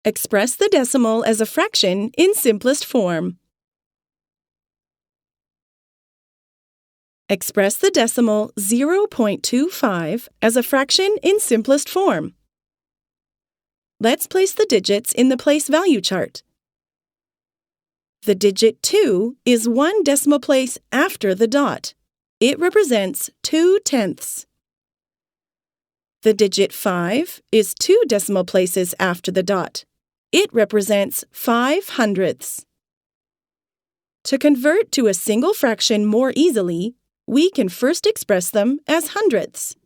Express the decimal as a fraction in simplest form. Express the decimal 0.25 as a fraction in simplest form. Let's place the digits in the place value chart. The digit 2 is one decimal place after the dot. It represents 2/10. The digit 5 is 2 decimal places after the dot. It represents 5/100. To convert to a single fraction more easily, we can first express them as hundredths.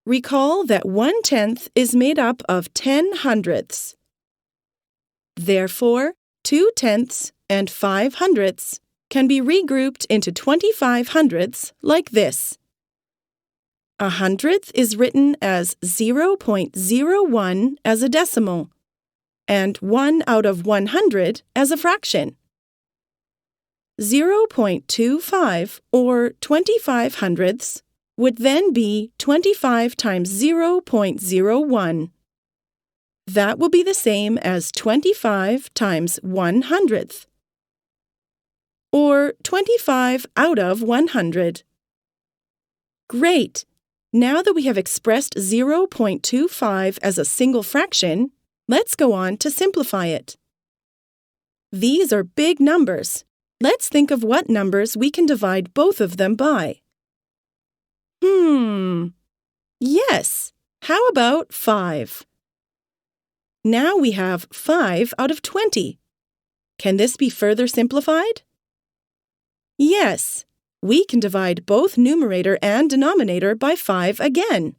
Recall that 1/10 is made up of 10 hundredths. Therefore, 2/10 and 5/100 can be regrouped into 25 hundredths like this. A hundredth is written as 0.01 as a decimal, and 1 out of 100 as a fraction. 0.25, or 25 hundredths, would then be 25 times 0.01. That will be the same as 25 times 100th, or 25 out of 100. Great! Now that we have expressed 0.25 as a single fraction, let's go on to simplify it. These are big numbers. Let's think of what numbers we can divide both of them by. Yes! How about 5? Now we have 5 out of 20. Can this be further simplified? Yes, we can divide both numerator and denominator by 5 again.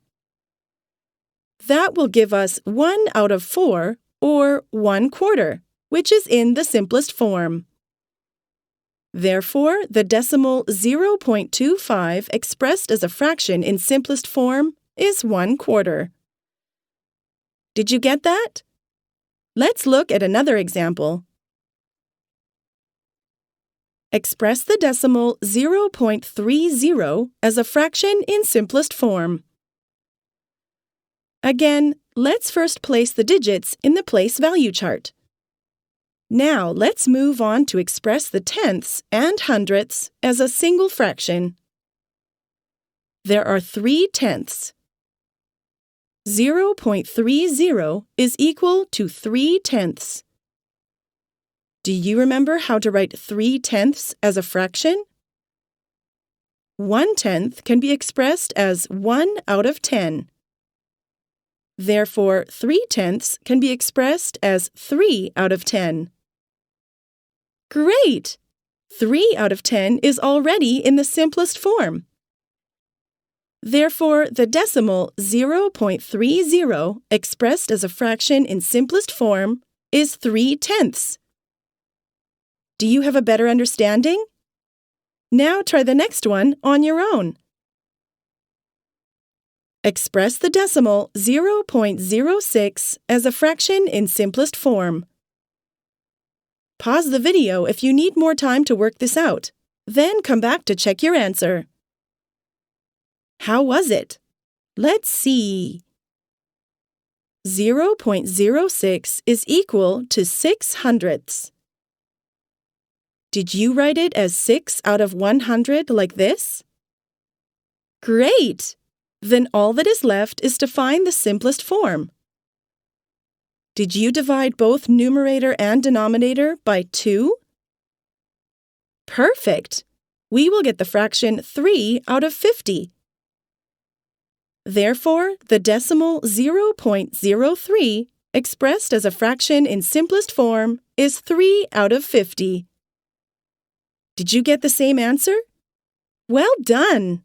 That will give us 1 out of 4, or 1/4, which is in the simplest form. Therefore, the decimal 0.25 expressed as a fraction in simplest form is 1/4. Did you get that? Let's look at another example. Express the decimal 0.30 as a fraction in simplest form. Again, let's first place the digits in the place value chart. Now let's move on to express the tenths and hundredths as a single fraction. There are 3/10. 0.30 is equal to 3/10. Do you remember how to write 3/10 as a fraction? 1/10 can be expressed as 1 out of 10. Therefore, 3/10 can be expressed as 3 out of 10. Great! 3 out of 10 is already in the simplest form. Therefore, the decimal 0.30 expressed as a fraction in simplest form is 3/10. Do you have a better understanding? Now try the next one on your own. Express the decimal 0.06 as a fraction in simplest form. Pause the video if you need more time to work this out. Then come back to check your answer. How was it? Let's see. 0.06 is equal to 6 hundredths. Did you write it as 6 out of 100 like this? Great! Then all that is left is to find the simplest form. Did you divide both numerator and denominator by 2? Perfect! We will get the fraction 3 out of 50. Therefore, the decimal 0.03, expressed as a fraction in simplest form, is 3 out of 50. Did you get the same answer? Well done!